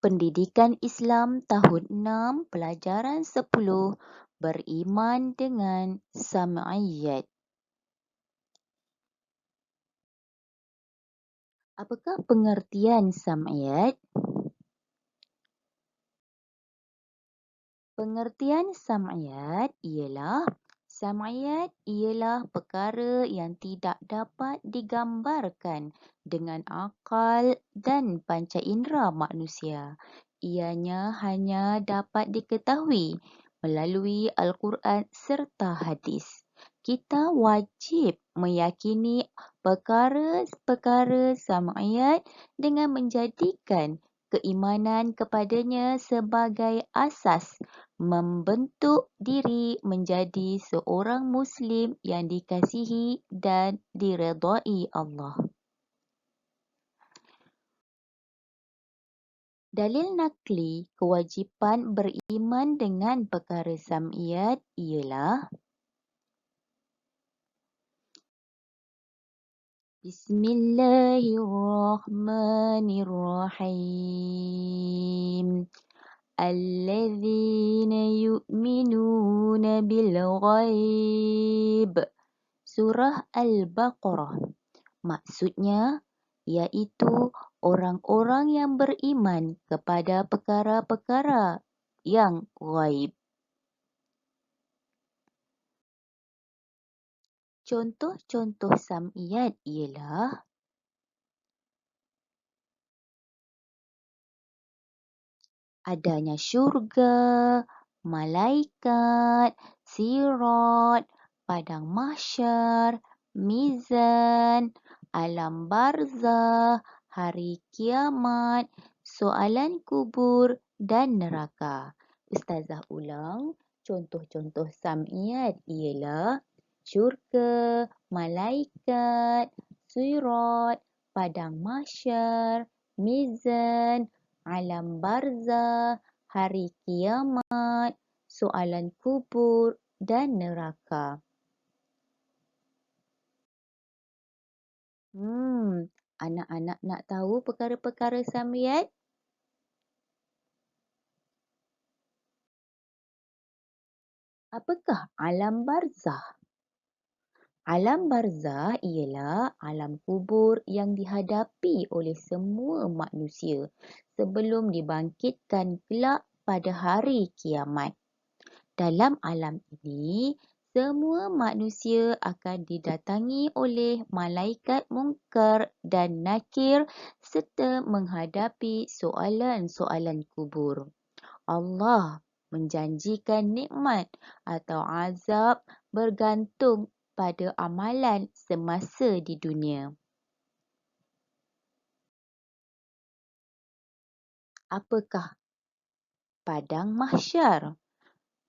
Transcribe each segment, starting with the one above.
Pendidikan Islam tahun 6, pelajaran 10, beriman dengan sam'iyat. Apakah pengertian sam'iyat? Pengertian sam'iyat ialah perkara yang tidak dapat digambarkan dengan akal dan panca indera manusia. Ianya hanya dapat diketahui melalui Al-Quran serta hadis. Kita wajib meyakini perkara-perkara sam'iyat dengan menjadikan keimanan kepadanya sebagai asas membentuk diri menjadi seorang Muslim yang dikasihi dan diredai Allah. Dalil nakli kewajipan beriman dengan perkara sam'iyat ialah Bismillahirrahmanirrahim. Alladzina yu'minuna bil ghaib. Surah Al-Baqarah. Maksudnya iaitu orang-orang yang beriman kepada perkara-perkara yang ghaib. Contoh-contoh sam'iyat ialah adanya syurga, malaikat, sirat, padang mahsyar, mizan, alam barzah, hari kiamat, soalan kubur dan neraka. Ustazah ulang, contoh-contoh sam'iyat ialah syurga, malaikat, sirat, padang mahsyar, mizan, alam barzah, hari kiamat, soalan kubur dan neraka. Anak-anak nak tahu perkara-perkara sam'iyat? Apakah alam barzah? Alam barzah ialah alam kubur yang dihadapi oleh semua manusia sebelum dibangkitkan kelak pada hari kiamat. Dalam alam ini, semua manusia akan didatangi oleh malaikat Munkar dan Nakir serta menghadapi soalan-soalan kubur. Allah menjanjikan nikmat atau azab bergantung pada amalan semasa di dunia. Apakah padang mahsyar?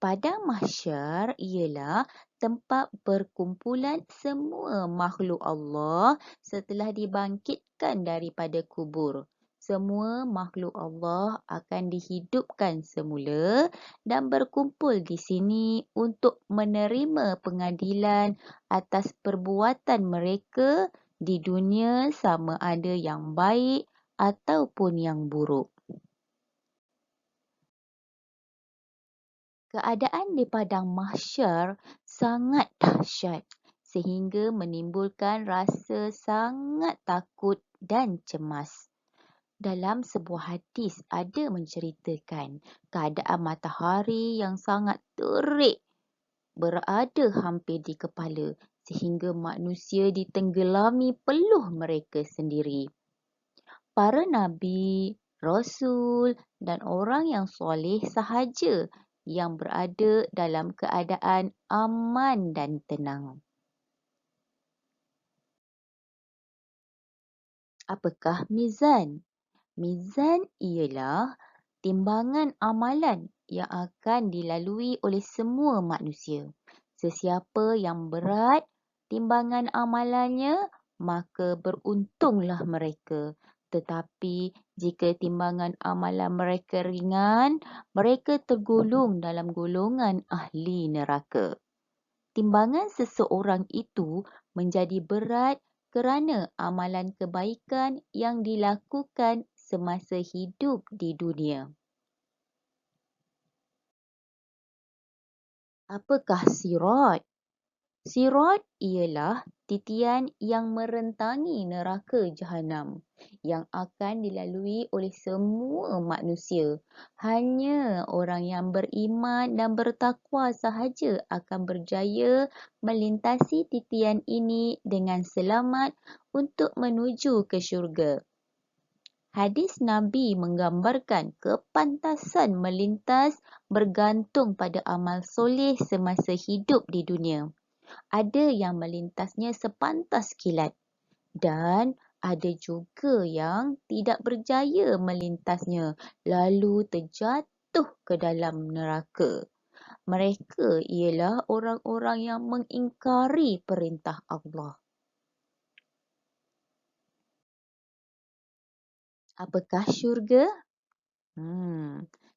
Padang mahsyar ialah tempat berkumpulan semua makhluk Allah setelah dibangkitkan daripada kubur. Semua makhluk Allah akan dihidupkan semula dan berkumpul di sini untuk menerima pengadilan atas perbuatan mereka di dunia sama ada yang baik ataupun yang buruk. Keadaan di padang mahsyar sangat dahsyat sehingga menimbulkan rasa sangat takut dan cemas. Dalam sebuah hadis ada menceritakan keadaan matahari yang sangat terik berada hampir di kepala sehingga manusia ditenggelami peluh mereka sendiri. Para nabi, rasul dan orang yang soleh sahaja yang berada dalam keadaan aman dan tenang. Apakah mizan? Mizan ialah timbangan amalan yang akan dilalui oleh semua manusia. Sesiapa yang berat timbangan amalannya, maka beruntunglah mereka. Tetapi jika timbangan amalan mereka ringan, mereka tergolong dalam golongan ahli neraka. Timbangan seseorang itu menjadi berat kerana amalan kebaikan yang dilakukan semasa hidup di dunia. Apakah sirat? Sirat ialah titian yang merentangi neraka Jahanam yang akan dilalui oleh semua manusia. Hanya orang yang beriman dan bertakwa sahaja akan berjaya melintasi titian ini dengan selamat untuk menuju ke syurga. Hadis Nabi menggambarkan kepantasan melintas bergantung pada amal soleh semasa hidup di dunia. Ada yang melintasnya sepantas kilat dan ada juga yang tidak berjaya melintasnya lalu terjatuh ke dalam neraka. Mereka ialah orang-orang yang mengingkari perintah Allah. Apakah syurga?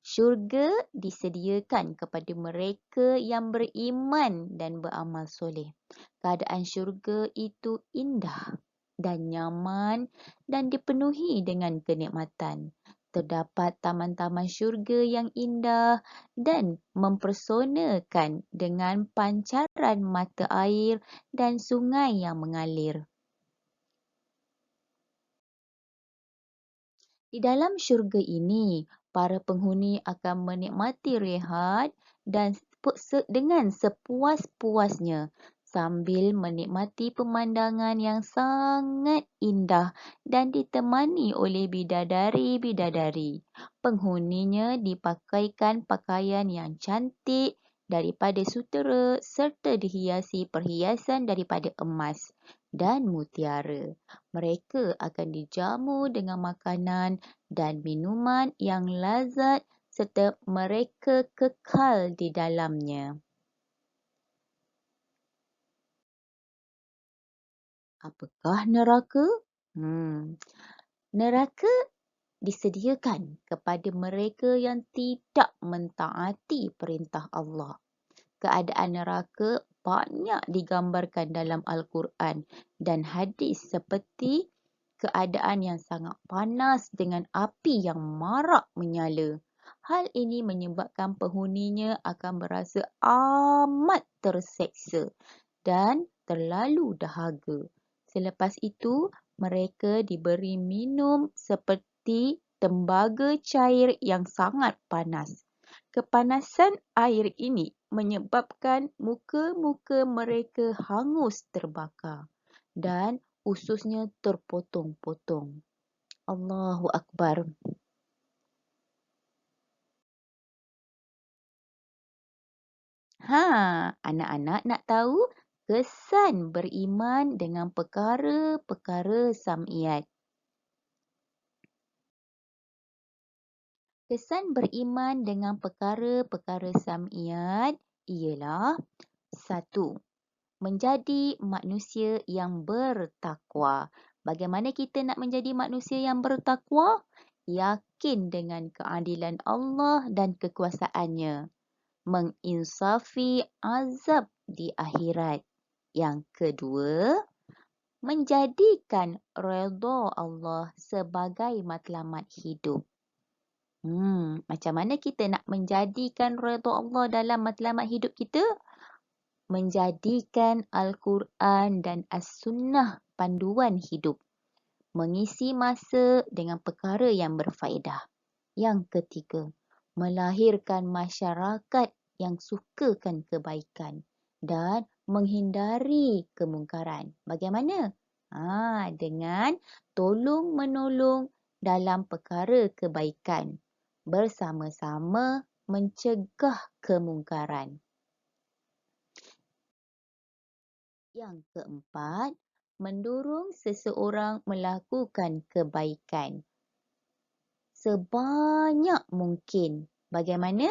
Syurga disediakan kepada mereka yang beriman dan beramal soleh. Keadaan syurga itu indah dan nyaman dan dipenuhi dengan kenikmatan. Terdapat taman-taman syurga yang indah dan mempersonakan dengan pancaran mata air dan sungai yang mengalir. Di dalam syurga ini, para penghuni akan menikmati rehat dan dengan sepuas-puasnya sambil menikmati pemandangan yang sangat indah dan ditemani oleh bidadari-bidadari. Penghuninya dipakaikan pakaian yang cantik daripada sutera serta dihiasi perhiasan daripada emas dan mutiara. Mereka akan dijamu dengan makanan dan minuman yang lazat serta mereka kekal di dalamnya. Apakah neraka? Neraka disediakan kepada mereka yang tidak mentaati perintah Allah. Keadaan neraka banyak digambarkan dalam Al-Quran dan hadis seperti keadaan yang sangat panas dengan api yang marak menyala. Hal ini menyebabkan penghuninya akan berasa amat terseksa dan terlalu dahaga. Selepas itu, mereka diberi minum seperti tembaga cair yang sangat panas. Kepanasan air ini menyebabkan muka-muka mereka hangus terbakar dan ususnya terpotong-potong. Allahu Akbar. Anak-anak nak tahu kesan beriman dengan perkara-perkara sam'iat. Kesan beriman dengan perkara-perkara sam'iat ialah 1. Menjadi manusia yang bertakwa. Bagaimana kita nak menjadi manusia yang bertakwa? Yakin dengan keadilan Allah dan kekuasaannya. Menginsafi azab di akhirat. Yang kedua, menjadikan redha Allah sebagai matlamat hidup. Macam mana kita nak menjadikan redha Allah dalam matlamat hidup kita? Menjadikan Al-Quran dan As-Sunnah panduan hidup. Mengisi masa dengan perkara yang berfaedah. Yang ketiga, melahirkan masyarakat yang sukakan kebaikan dan menghindari kemungkaran. Bagaimana? Dengan tolong-menolong dalam perkara kebaikan. Bersama-sama mencegah kemungkaran. Yang keempat, mendorong seseorang melakukan kebaikan sebanyak mungkin. Bagaimana?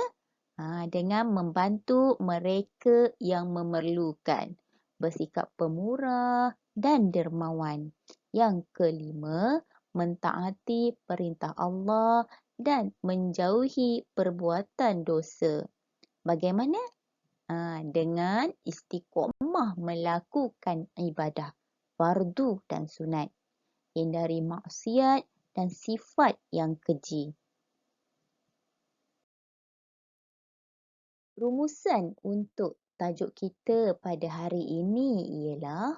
Dengan membantu mereka yang memerlukan. Bersikap pemurah dan dermawan. Yang kelima, mentaati perintah Allah dan menjauhi perbuatan dosa. Bagaimana? Dengan istiqomah melakukan ibadah, fardu dan sunat. Hindari maksiat dan sifat yang keji. Rumusan untuk tajuk kita pada hari ini ialah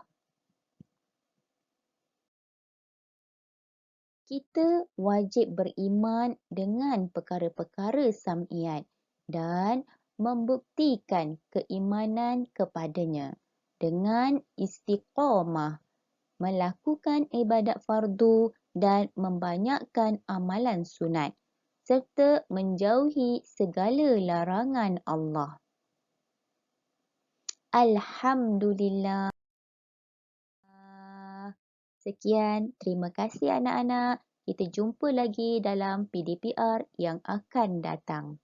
kita wajib beriman dengan perkara-perkara sam'iat dan membuktikan keimanan kepadanya dengan istiqamah, melakukan ibadat fardu dan membanyakkan amalan sunat serta menjauhi segala larangan Allah. Alhamdulillah. Sekian, terima kasih anak-anak. Kita jumpa lagi dalam PDPR yang akan datang.